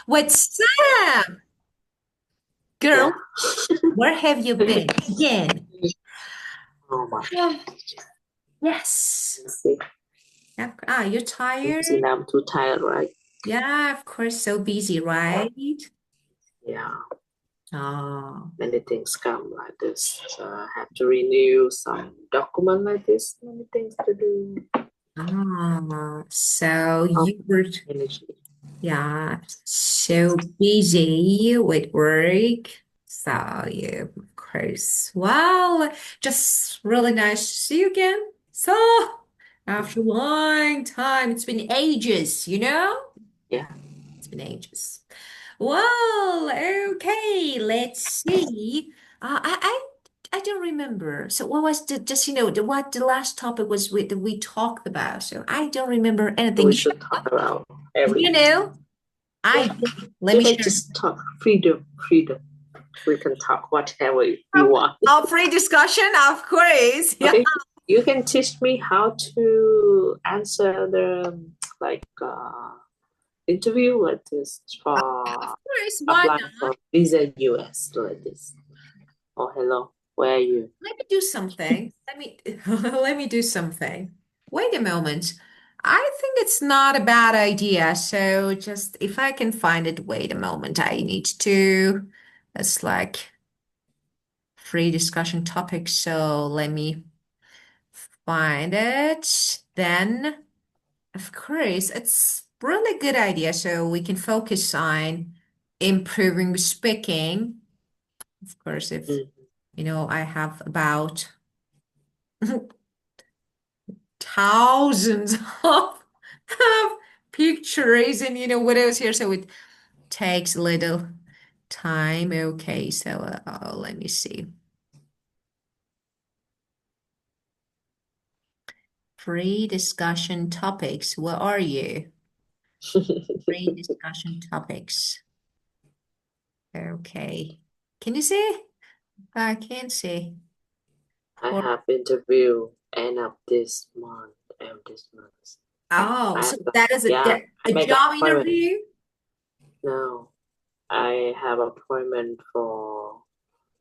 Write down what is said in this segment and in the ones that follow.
What's up, Yeah. girl? Where have you been? Again. Oh my. Yeah. Yes. See, You're see tired? now I'm too tired, right? Yeah, of course, so busy, right? Yeah. Oh, Many things come like this. So I have to renew some document like this. Many things to do. so How you were, manage it? yeah, so busy with work. So you, of course. Well, just really nice to see you again. So, after a long time, it's been ages, you know? Yeah. It's been ages. Well, okay, let's see. I don't remember. So what was the just what the last topic was that we talked about? So I don't remember anything. We should talk about You everything. know, I Yeah. let You me can share. just talk freedom, freedom. We can talk whatever you want. Our free discussion, of course. Yeah. Okay. You can teach me how to answer the like interview like this Of for course, why applying not? for visa in US like this. Oh, hello. Where are you? Let me do something. Let me do something. Wait a moment. I think it's not a bad idea. So just if I can find it, wait a moment. I need to. It's like free discussion topic. So let me find it. Then, of course, it's really good idea. So we can focus on improving speaking. Of course, if Mm. I have about thousands of pictures and what else here, so it takes a little time. Okay, so let me see. Free discussion topics, where are you? Free discussion topics. Okay, can you see? I can't see. I Or have interview end of this month, end of this month. oh, I so have that is yeah, I a make job appointment. interview. No, I have appointment for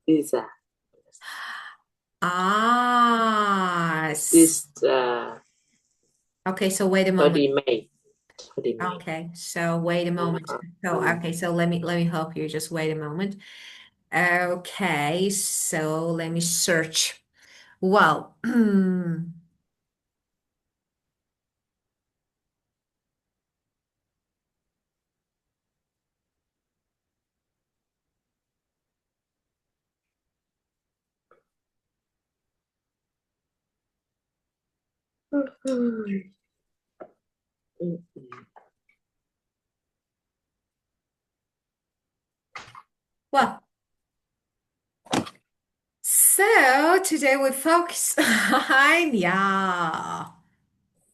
visa. Ah, This okay, so wait a moment. 30 May. 30 May. Okay, so wait a I moment. have So appointment. okay, so let me help you. Just wait a moment. Okay, so let me search. Well, well, so today we focus on yeah.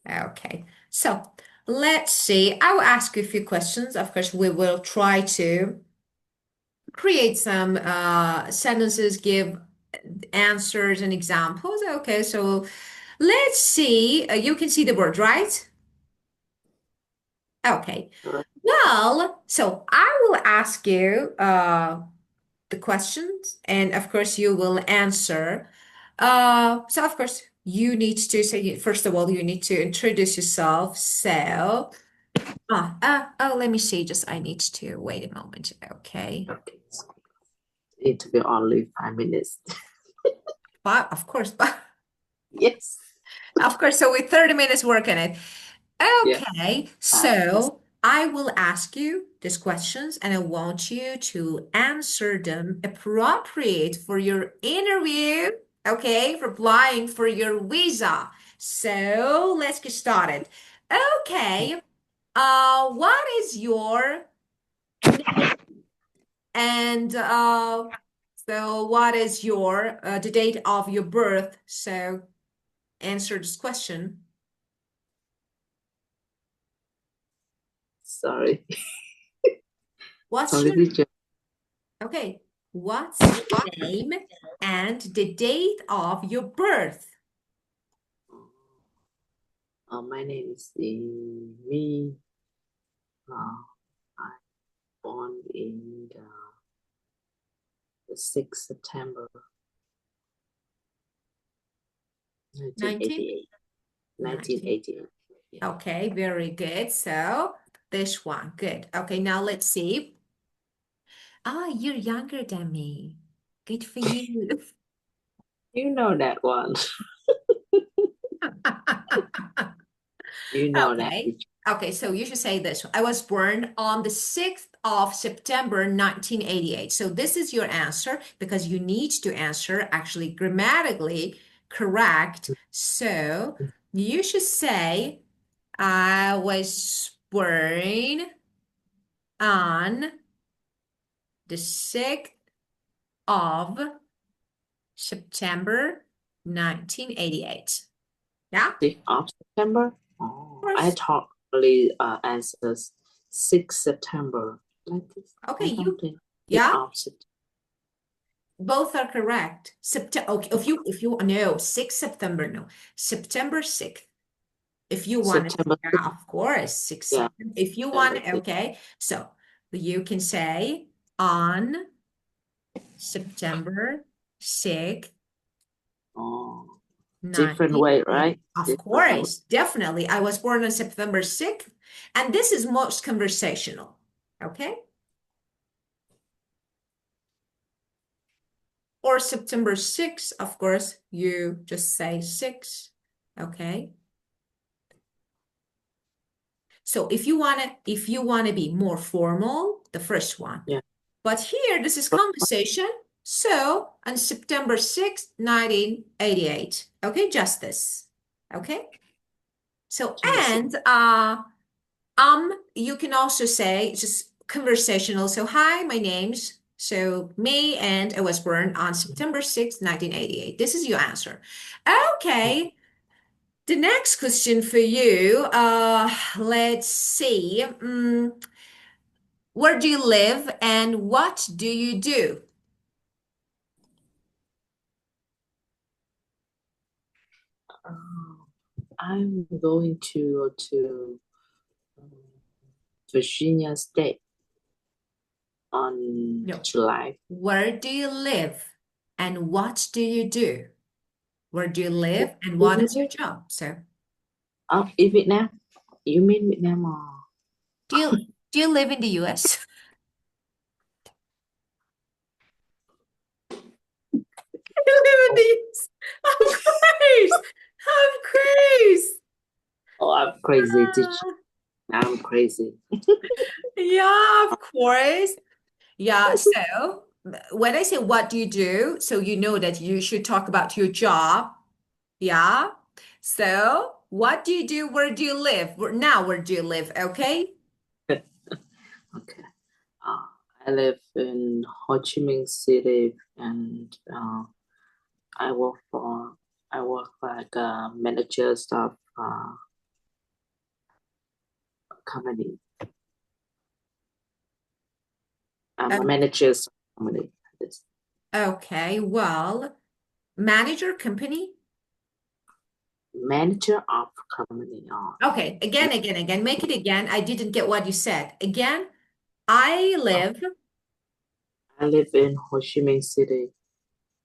Okay, so let's see. I will ask you a few questions. Of course, we will try to create some sentences, give answers and examples. Okay, so let's see. You can see the word, right? Okay. Well, so I will ask you the questions, and of course, you will answer. So, of course, you need to say, first of all, you need to introduce yourself. So, let me see. Just I need to wait a moment. Okay. Okay. Interview only 5 minutes. But of course, but Yes. of course, so with 30 minutes work on it. Yeah. Okay, 5 minutes. so I will ask you these questions and I want you to answer them appropriate for your interview, okay, for applying for your visa. So let's get started. Okay, what is your name? And so what is your the date of your birth? So answer this question. Sorry. What's Sorry, your teacher. Okay, what's your name and the date of your birth? My name is Me. Uh, I in the 6th September 19? 1988. 19. 1988. Yeah. Okay, very good. So this one, good. Okay, now let's see. Ah, you're younger than me. Good for you. You know that one. You know that. Okay. Okay, so you should say this. I was born on the 6th of September 1988. So this is your answer because you need to answer actually grammatically correct. So you should say I was born on the 6th of September 1988. Yeah, of 6th of September. Oh, I course. thought only answers 6th September. Like this. Okay, I don't you, think 6th yeah. of September. Both are correct. September, okay, if you no, 6 September, no. September 6th. If you want it, September yeah, 6th. of course, 6 Yeah, September. If you want September it, 6th. okay. So you can say on September 6th, Oh, different way, 1980. right? Of Different way. course, definitely. I was born on September 6th, and this is most conversational. Okay. Or September 6th, of course, you just say 6. Okay. So if you want to be more formal, the first one. Yeah. But here, this is conversation. So on September 6th, 1988. Okay, justice. Okay. So Just and you can also say just conversational. So hi, my name's so me and I was born on September 6th, 1988. This is your answer. Okay. The next question for you, let's see. Where do you live and what do you do? I'm going to um, Virginia State on No. July. Where do you live and what do you do? Where do you live and what is your In, job? So, in Vietnam. You mean Vietnam or do you live in the US? You live in the US? Of course. Of course. oh, I'm crazy. I'm crazy. Yeah, of course. Yeah, so when I say what do you do, so you know that you should talk about your job. Yeah. So what do you do? Where do you live? Now, where do you live? Okay. Okay. Uh, I live in Ho Chi Minh City, and I work for I work like a manager of company. I'm a O- manager of company. This Okay. Well, manager company. manager of company. Okay. Again. Make it again. I didn't get what you said. Again, I Oh, live. I live in Ho Chi Minh City,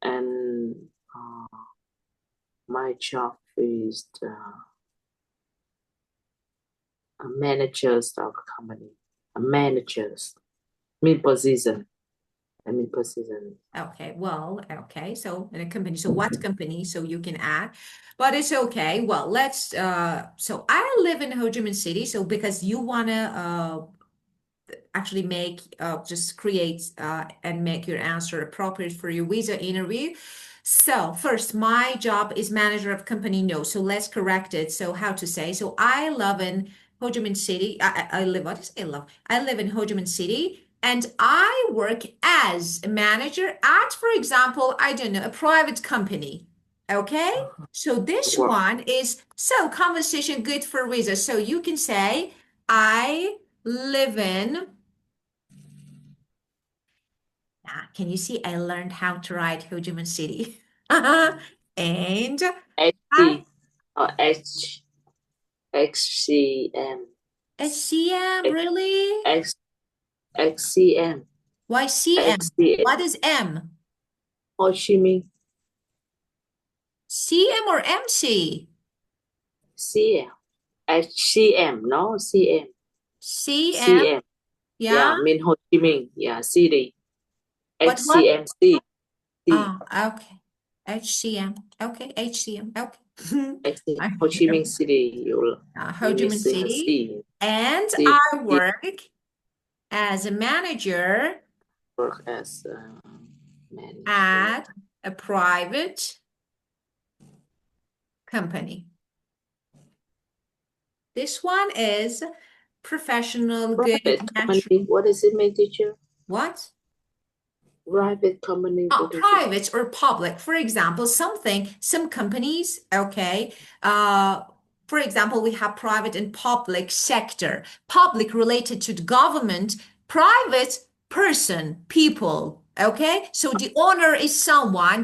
and my job is a manager of company. A managers. Me position. I mean position. Okay, well, okay. So in a company, so what company? So you can add, but it's okay. Well, let's so I live in Ho Chi Minh City. So because you wanna actually make just create and make your answer appropriate for your visa interview. So first, my job is manager of company. No, so let's correct it. So how to say? So I live in Ho Chi Minh City. I live. What is I love? I live in Ho Chi Minh City, and I work as a manager at, for example, I don't know, a private company. Okay. So this Work. one is so conversation good for visa. So you can say I live in. Can you see I learned how to write Ho Chi Minh City? And I HC or HCM. HCM, really? XCM. Why CM? XCM. What is M? Ho Chi Minh. CM or MC? CM. HCM. No, CM. CM, CM. yeah. Yeah, mean Ho Chi Minh. Yeah, city. What? HCMC. C. Oh, okay. HCM. Okay, HCM. Okay. HCM. I Ho Chi Minh City. Ho You Chi Minh missing a City. C. And C. I work as a manager Work as a manager. at a private company. This one is professional, good, Private company. natural. What does it mean, teacher? What? Private company. Oh, What is it? private or public. For example, some companies, okay. For example, we have private and public sector. Public related to the government, private person, people. Okay, so the owner is someone,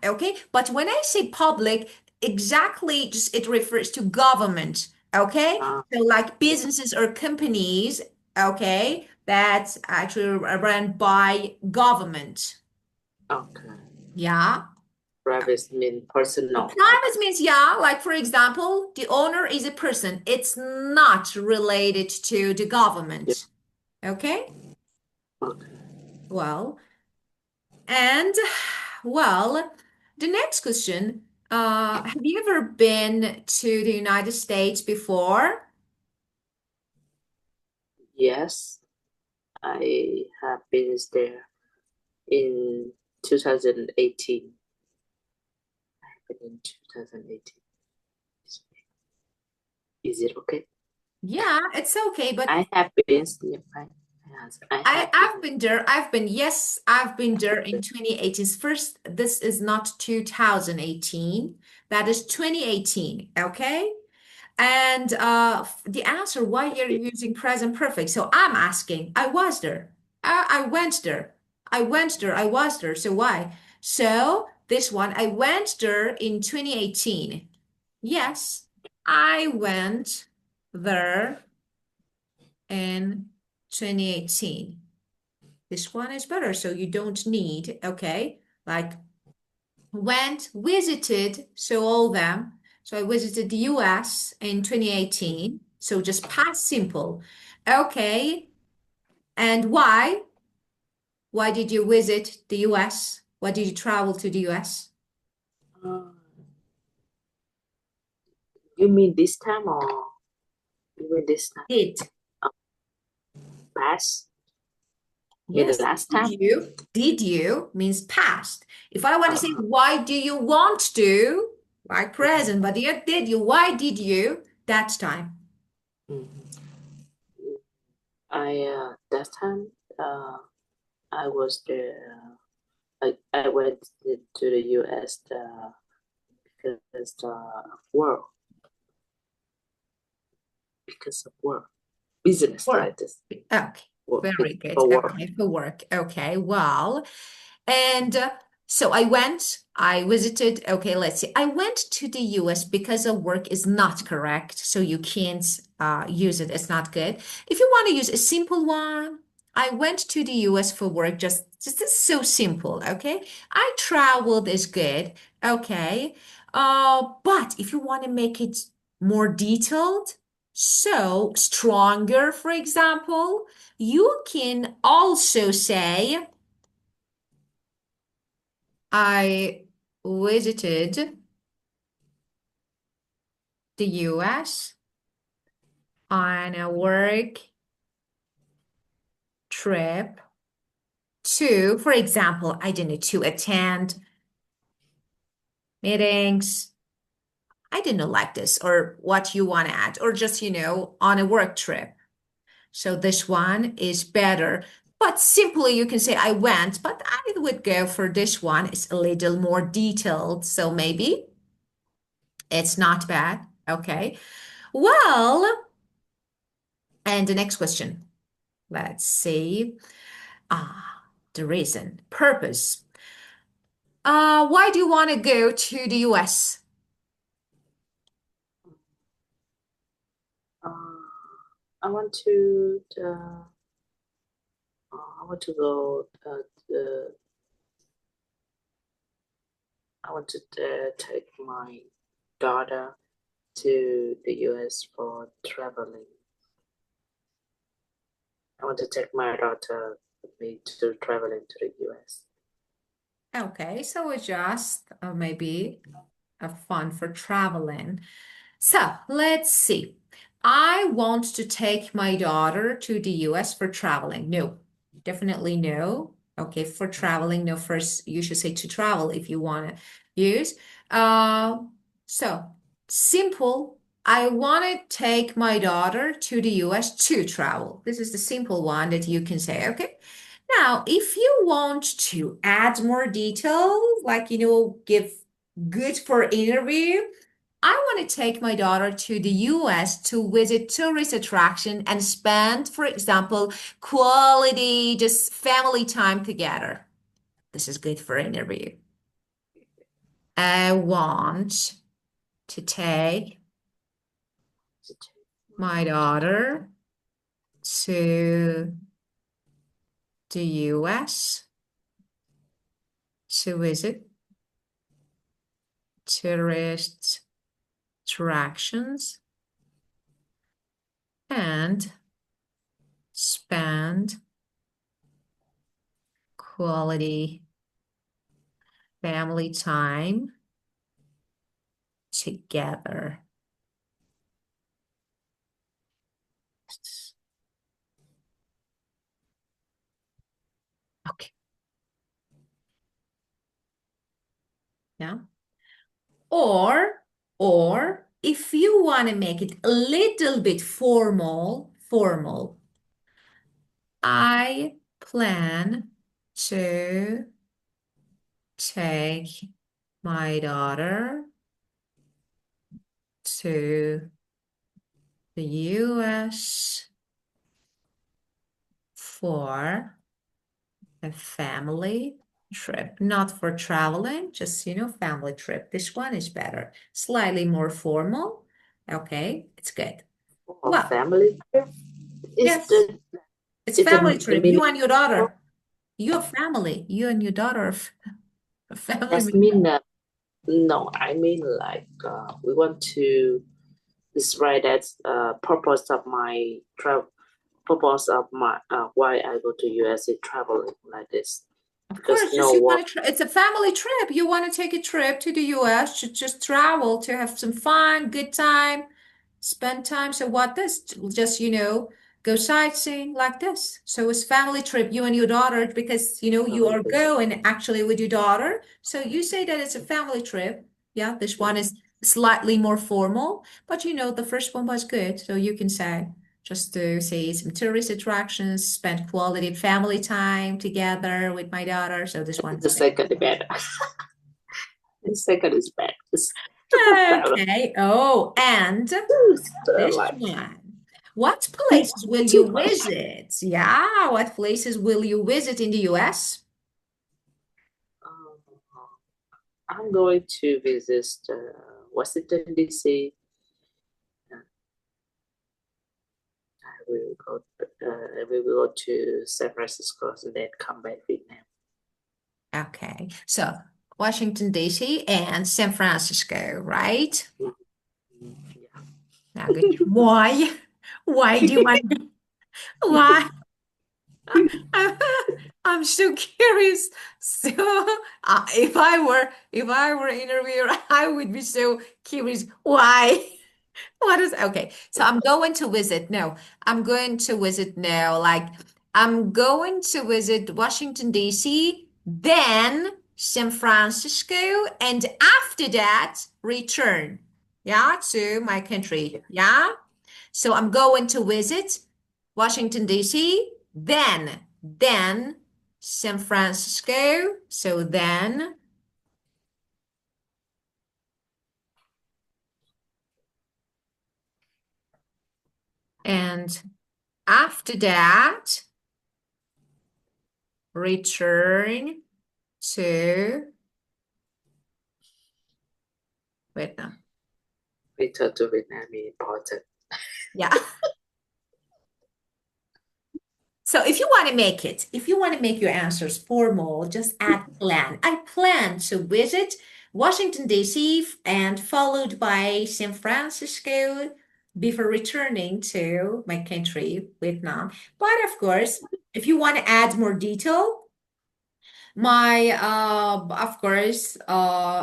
okay? But when I say public, exactly just it refers to government, okay? Uh, So like yeah. businesses or companies, okay, that's actually run by government. Okay. Yeah. Private mean The personal. private Okay. means, yeah, like for example, the owner is a person. It's not related to the Yeah. government. Okay. Okay. Well, and well, the next question, have you ever been to the United States before? Yes, I have been there in 2018. But in 2018. Is it okay? Yeah, it's okay, but I have been. Yes, I have I've been. been there. Yes, I've been there in 2018. First, this is not 2018. That is 2018. Okay. And the answer, why you're using present perfect. So I'm asking, I was there. I went there. I went there. I was there. So why? So this one, I went there in 2018. Yes, I went there in 2018. This one is better. So you don't need, okay, like went, visited, so all them. So I visited the US in 2018. So just past simple. Okay. And why? Why did you visit the US? Why did you travel to the US? Uh, you mean this time or you mean this time? Did. Uh, past? Mean the Yes. last Did time? you? Did you means past. If I want to say, Uh, why do you want to? Like present, but yet did you? Why did you that time? mhm. I that time uh, I was there. I went to the US because work because of work business Work. like this Okay. work Very good. for work. Okay, for work. Okay, well, and so I visited, okay, let's see. I went to the US because of work is not correct. So you can't use it. It's not good. If you want to use a simple one, I went to the US for work. Just it's so simple. Okay. I traveled is good. Okay. But if you want to make it more detailed, so stronger, for example, you can also say, I visited the US on a work trip to, for example, I didn't know, to attend meetings. I didn't know like this, or what you want to add, or just, on a work trip. So this one is better. But simply you can say I went, but I would go for this one. It's a little more detailed. So maybe it's not bad. Okay. Well, and the next question. Let's see. Ah, the reason, purpose. Why do you want to go to the US? Uh, I want to I want to go. I want to take my daughter to the US for traveling. I want to take my daughter with me to traveling to the US. Okay, so it's just maybe a fun for traveling. So let's see. I want to take my daughter to the US for traveling. No, definitely no. Okay, for traveling, no. First, you should say to travel if you want to use. Uh, so simple. I want to take my daughter to the US to travel. This is the simple one that you can say. Okay. Now, if you want to add more detail, like, give good for interview, I want to take my daughter to the US to visit tourist attraction and spend, for example, quality, just family time together. This is good for interview. I want to take To take my my daughter. daughter to the US to visit tourist attractions and spend quality family time together. Okay. Yeah. Or if you want to make it a little bit formal, I plan to take my daughter to the US for a family trip, not for traveling, just, family trip. This one is better, slightly more formal. Okay, it's good. Or Well, family trip? Is yes, it's family the trip. You meaning? and your daughter, your family, you and your daughter, a family That's member. mean no, I mean like we want to describe that purpose of my travel, purpose of my why I go to USA traveling like this, Of because course, no just you work. want to, it's a family trip. You want to take a trip to the US to just travel, to have some fun, good time, spend time. So what this? Just, go sightseeing like this. So it's family trip, you and your daughter, because, you are going actually with your daughter. So you say that it's a family trip. Yeah, this one is slightly more formal, but the first one was good. So you can say just to see some tourist attractions, spend quality family time together with my daughter. So this one's The good. second is better. The second is better. It's to prepare. Okay. Oh, and this Like one. What too, places will too you much. visit? Yeah, what places will you visit in the US? Um, I'm going to visit Washington D.C. We will go to San Francisco and then come back Vietnam. Okay. So Washington, D.C. and San Francisco, right? Yeah. Now good. Why? Why do you want why? I'm so curious. So, if I were interviewer, I would be so curious. Why? What is okay? So I'm going to visit. No, I'm going to visit now. Like I'm going to visit Washington D.C., then San Francisco, and after that return. Yeah, to my country. Yeah. So I'm going to visit Washington, D.C., then San Francisco. So then, and after that, return to Vietnam. Return to Vietnam is important. Yeah. So if you want to make it, if you want to make your answers formal, just add plan. I plan to visit Washington, D.C. and followed by San Francisco before returning to my country, Vietnam. But of course, if you want to add more detail, my, of course,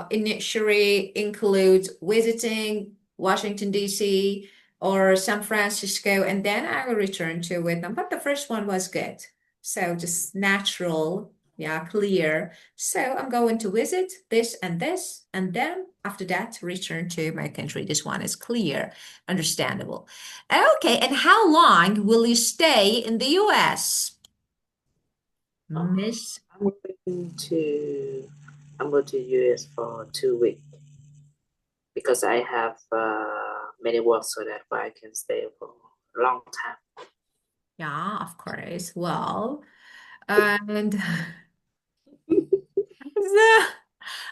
initially includes visiting Washington, D.C. or San Francisco, and then I will return to Vietnam. But the first one was good. So just natural, yeah, clear. So I'm going to visit this, and then after that, return to my country. This one is clear, understandable. Okay, and how long will you stay in the US, Uh, Miss? I'm going to I'm going to US for 2 weeks because I have many work so that I can stay for a long time. Yeah, of course. Well, and the-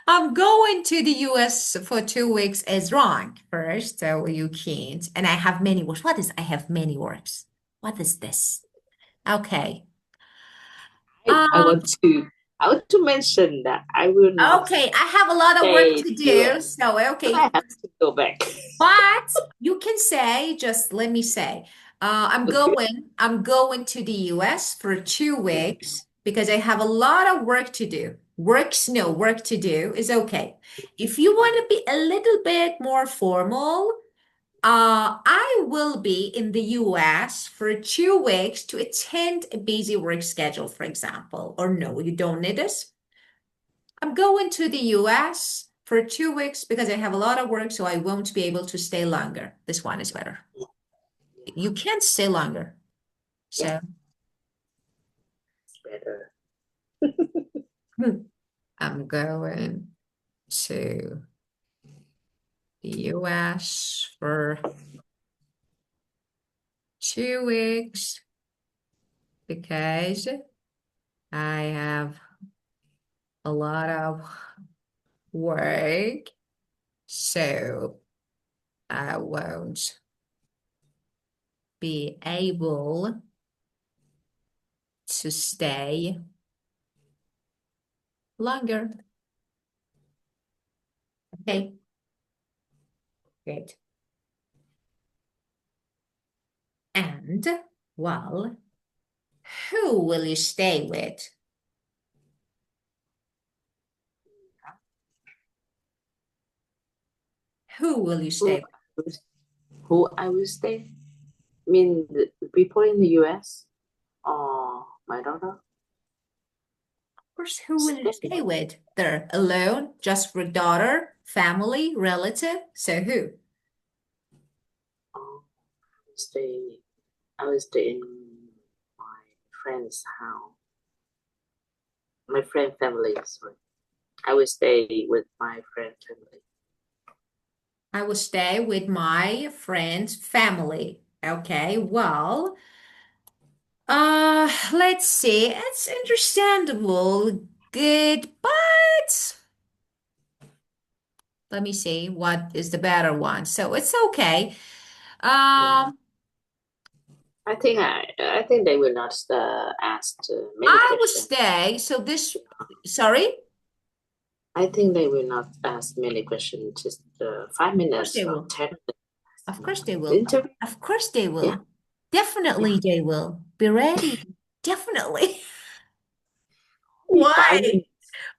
I'm going to the US for 2 weeks is wrong first, so you can't. And I have many works. What is I have many works? What is this? Okay. I Um, I want to mention that I will not okay, I have a lot of work stay in to the do. US, So, but okay, I have to go back. but you can say, just let me say, Okay. I'm going to the US for 2 weeks because I have a lot of work to do. No, work to do is okay. If you want to be a little bit more formal, I will be in the US for 2 weeks to attend a busy work schedule, for example. Or no, you don't need this. I'm going to the US for 2 weeks because I have a lot of work, so I won't be able to stay longer. This one is better. You can't stay longer. Yeah, So it's better. hmm, I'm going to the US for 2 weeks because I have a lot of work. So I won't be able to stay longer. Okay, good. And well, who will you stay with? Who will you Who stay with? I will, who I will stay? I mean, the people in the US or my daughter? Of course, who will you Stay. stay with? They're alone, just for daughter, family, relative. So who? Oh, stay. I will stay in my friend's house. My friend family. Sorry, I will stay with my friend family. I will stay with my friend's family. Okay, well, let's see. It's understandable. Good, but let me see what is the better one. So it's okay. Yeah, Um, I think they will not ask many I will questions. stay. So this, sorry, I think they will not ask many questions. Just five of course minutes they or will. 10 minutes. Of course they will. Interview. Of course they Yeah, will. yeah. Definitely they will. Be ready. Definitely. Only Why? 5 minutes.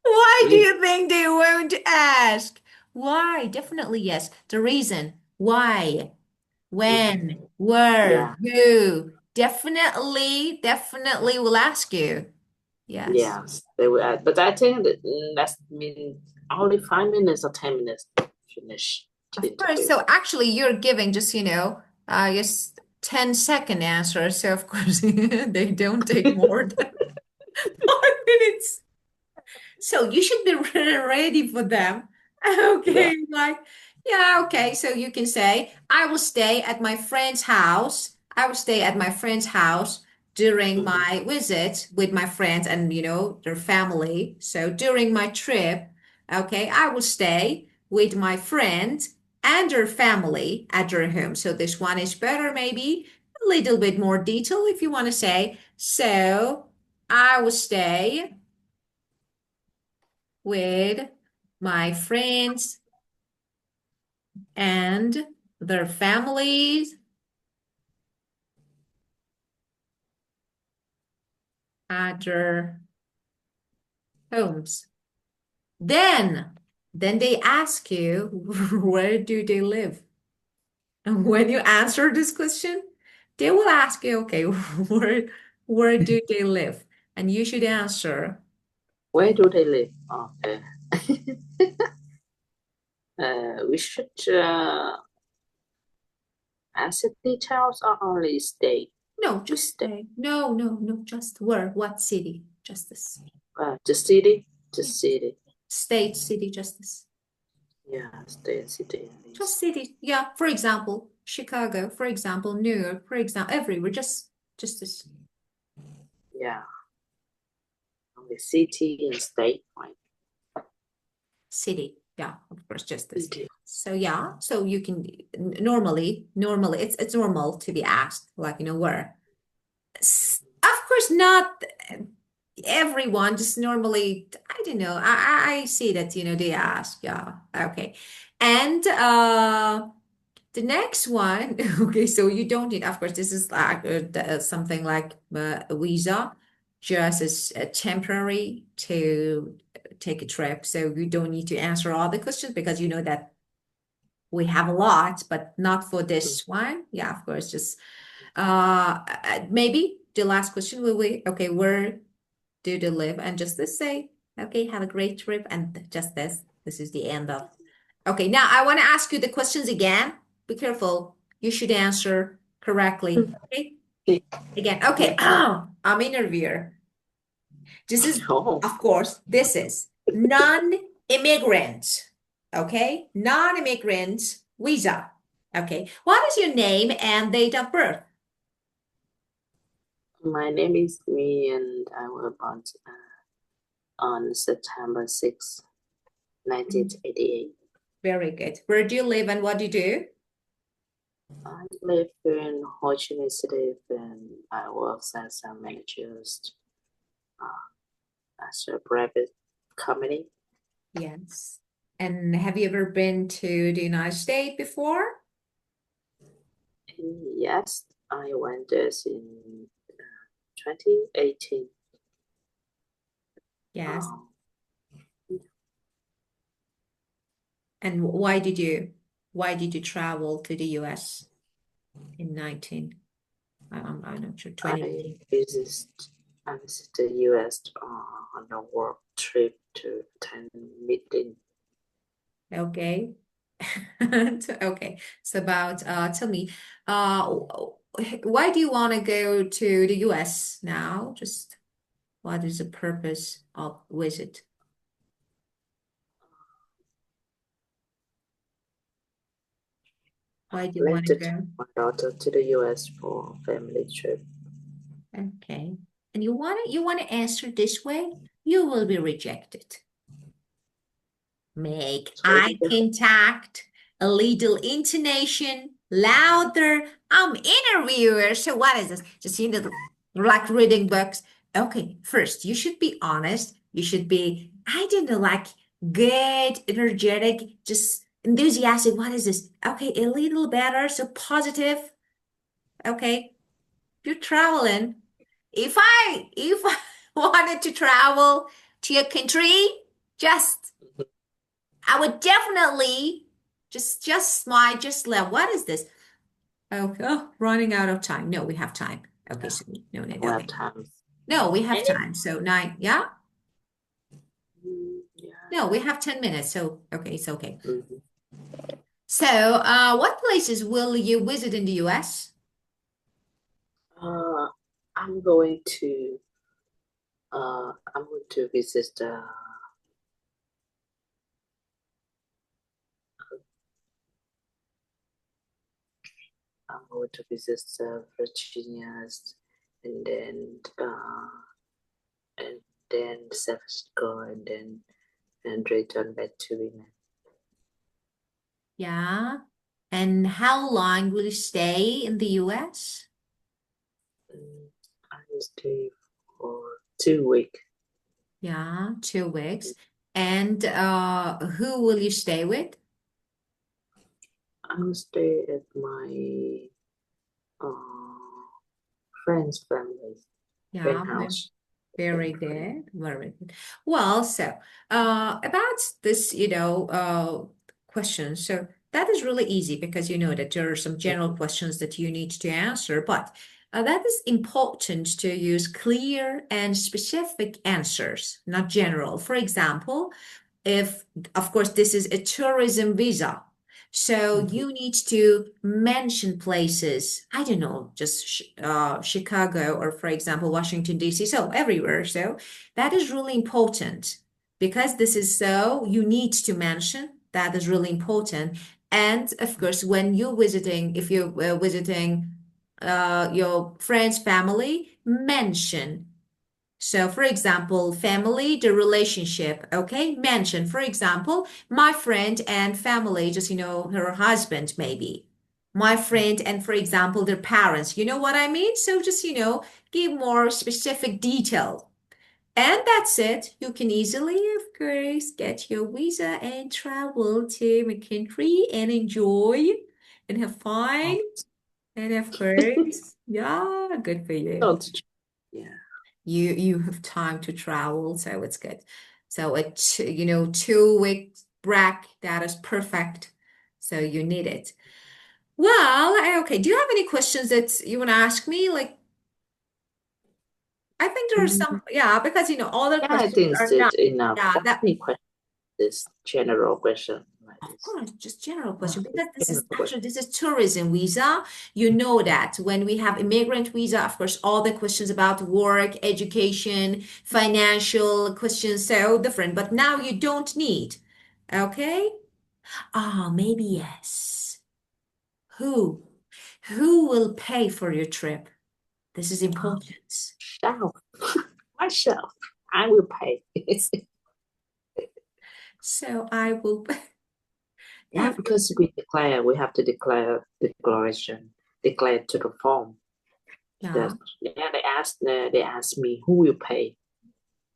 Why do You, you think they won't ask? Why? Definitely yes. The reason. Why? When? mhm. Where? Yeah, Who? Definitely will ask you. Yes. yes, they will ask. But I think that that's mean only 5 minutes or 10 minutes to finish the Of course. interview. So actually you're giving just, just 10-second answer. So of course they don't take more than 5 minutes. So you should be ready for them. Yeah. Okay, like, yeah, okay. So you can say, I will stay at my friend's house. I will stay at my friend's house during Mhm. my visit with my friends and, their family. So during my trip, okay, I will stay with my friend and their family at their home. So this one is better, maybe. a little bit more detail if you want to say. So I will stay with my friends and their families at their homes. Then, then they ask you, where do they live? And when you answer this question, they will ask you, okay, where do they live? And you should answer, Where do they live? Okay. We should answer details or only state. no, We just state. say, no, no, no, just where, what city, just this. The city. The Yeah. city. State, city, just this. Yeah, state, city. Just city. Yeah. For example, Chicago, for example, New York, for example, everywhere, just this Yeah, only city and state, right? city. Yeah, of course, just this. City. So yeah, so you can normally it's normal to be asked, like, where. Of course, not everyone, just normally, I don't know. I see that, they ask, yeah, okay. And the next one, okay, so you don't need, of course, this is like something like a visa, just as a temporary to take a trip. So you don't need to answer all the questions because you know that we have a lot, but not for Mm. this one. Yeah, of course, just maybe the last question will be, okay, where do they live? And just this say, okay, have a great trip, and just this. This is the end of. Okay, now I want to ask you the questions again. Be careful. You should answer correctly. Okay. Okay. Again. Okay. Yeah. I'm interviewer. This is, Oh, of course, this is non-immigrant. Okay. Non-immigrant visa. Okay. What is your name and date of birth? my name is Me, and I was born on September 6, 1988. Very good. Where do you live and what do you do? I live in Ho Chi Minh City, and I work as a manager as a private company. Yes. And have you ever been to the United States before? Yes, I went there in 2018. Yes. Um, And why did you travel to the US in 19? I'm not sure, I 2018. visited I visited the US on a work trip to attend meeting. Okay. Okay. So about tell me, uh why do you want to go to the US now? Just what is the purpose of visit? I Why do you plan want to to take go? my daughter to the US for a family trip. Okay. And you want to answer this way? You will be rejected. Make Sorry. eye contact, a little intonation, louder. I'm interviewer. So what is this? Just like reading books. Okay, first you should be honest. You should be, I don't know, like good, energetic, just enthusiastic. What is this? Okay, a little better, so positive. Okay, you're traveling. If I wanted to travel to a country, just I would definitely just smile, just laugh. What is this? Oh, running out of time. No, we have time. Okay, Yeah, so no, no, we have okay. time. No, we have Any? time. So nine, yeah? Yeah. No, we have 10 minutes. So okay, it's okay. Mhm. So what places will you visit in the US? Uh, I'm going to visit Virginia's, and and then San Francisco, and return back to Vietnam. Yeah. And how long will you stay in the US? will stay for 2 weeks. Yeah, 2 weeks. And who will you stay with? I will stay at my uh, friend's family, friend Yeah, house. very Friend. good, very good. Well, so about this, question. So that is really easy because you know that there are some general questions that you need to answer, but that is important to use clear and specific answers, not general. For example, if, of course, this is a tourism visa. So Mhm. you need to mention places, I don't know, just Chicago or, for example, Washington, D.C. So everywhere. So that is really important because this is so, you need to mention that is really important. And of course, when you're visiting, if you're visiting your friend's family, mention so, for example, family, the relationship, okay? Mention, for example, my friend and family, just, her husband, maybe. My friend and, for example, their parents. You know what I mean? So, just, give more specific detail. And that's it. You can easily, of course, get your visa and travel to my country and enjoy and have fun. Oh, And of course, yeah, good for you. don't yeah. You have time to travel, so it's good. So a 2 week break, that is perfect. So you need it. Well, okay. Do you have any questions that you want to ask me? Like, I think there are some, Mm, yeah, because all the yeah, I questions think are it's not, enough. yeah, that Any question? This general question like of this. course, just general Yeah, question it's because general question. this is tourism visa. You know that when we have immigrant visa, of course, all the questions about work, education, financial questions so different. But now you don't need. Okay? Ah, maybe yes. Who? Who will pay for your trip? This is important. Myself, myself, I will pay. So I will. Yeah, because we have to declare declaration, declare to the form. Yeah. That yeah, they ask me who will pay.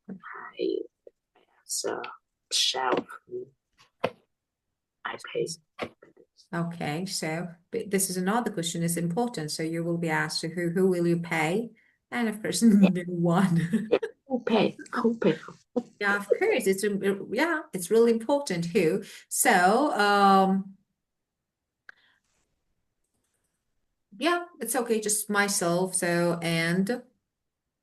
I answer self. I pay. Okay, so but this is another question is important. So you will be asked who will you pay? And of course, Yeah, no one. yeah. Who pay? Who pay? Yeah, of course, yeah, it's really important who. So yeah, it's okay, just myself. So and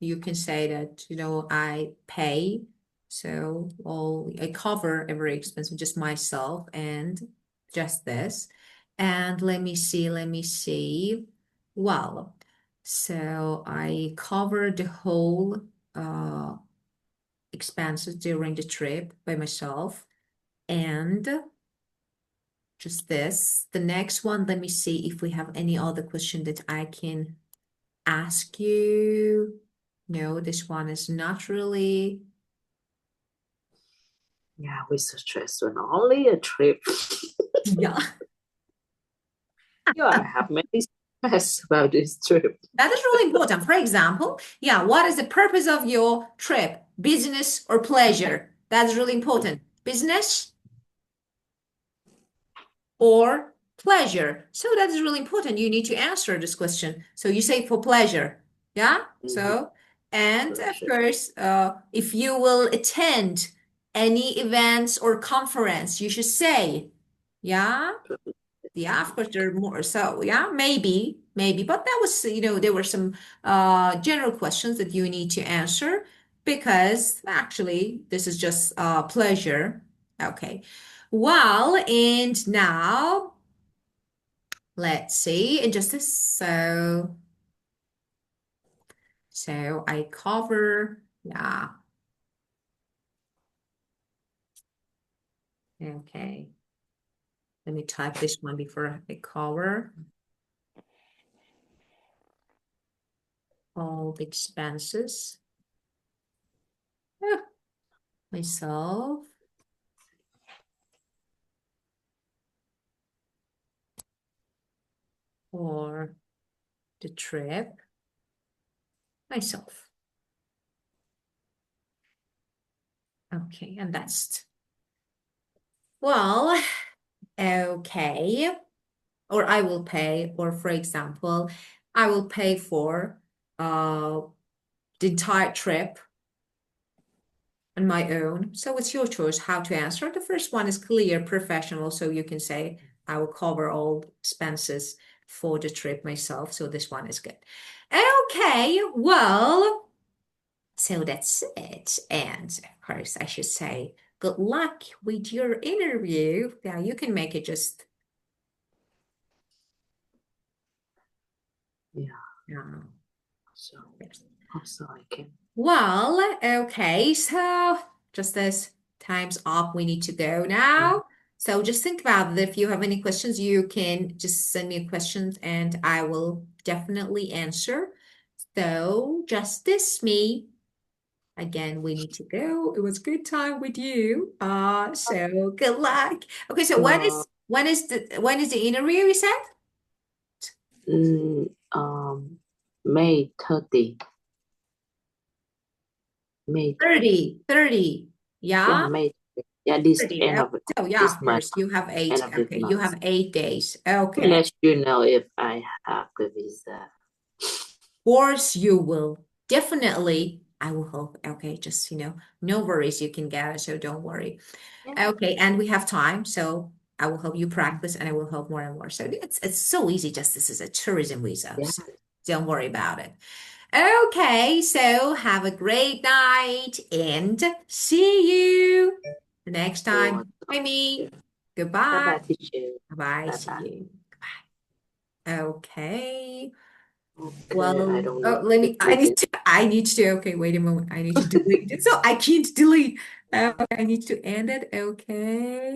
you can say that, I pay. So I cover every expense of just myself and just this. And let me see. Well, so I cover the whole uh expenses during the trip by myself and just this. The next one, let me see if we have any other question that I can ask you. No, this one is not really. Yeah, we're so stressed on only a trip. Yeah, You are have many stress about this trip. that is really important. For example, yeah, what is the purpose of your trip? Business or pleasure? That's really important. Business or pleasure? So that is really important. You need to answer this question. So you say for pleasure. Yeah. Mhm. So, and of Pleasure. course, if you will attend any events or conference, you should say, yeah. Yeah, of course there are more. So yeah, maybe, but that was, there were some general questions that you need to answer because actually this is just pleasure. Okay. Well, and now let's see, injustice. So I cover, yeah, okay. Let me type this one before I cover all the expenses. Yeah, myself. For the trip. myself. Okay, and that's well, okay. Or I will pay, or for example, I will pay for uh the entire trip on my own. So it's your choice how to answer. The first one is clear, professional, so you can say I will cover all expenses for the trip myself. So this one is good. Okay, well, so that's it. And of course, I should say good luck with your interview. Yeah, you can make it just Yeah. yeah. So hope so I can. Well, okay, so just as time's up, we need to go Mm, now. So just think about it. If you have any questions, you can just send me questions and I will definitely answer. So just this me. Again, we need to go. It was good time with you. So good luck. Okay, so uh, when is the interview you said? mm, um, May 30, May 30. 30. Yeah, Yeah. May 30. Yeah, this 30. end Oh, of so yeah, this of month, course. You have end eight. of this Okay, you month. have 8 days. I'll Okay. let you know if I have the visa. Course you will. Definitely. I will hope. Okay, just no worries. You can get it, so don't worry. Yeah. Okay, and we have time, so I will help you Mm, practice and I will help more and more. So it's so easy, just this is a tourism visa. yeah. So don't worry about it. Okay, so have a great night and see you the next So, time. Bye me. bye Goodbye. bye, teacher. Bye. Bye See bye. you. Okay. Okay, I Well, don't know oh, what to I click need it. to, okay, wait a moment. I need to delete it. So I can't delete. I need to end it. Okay.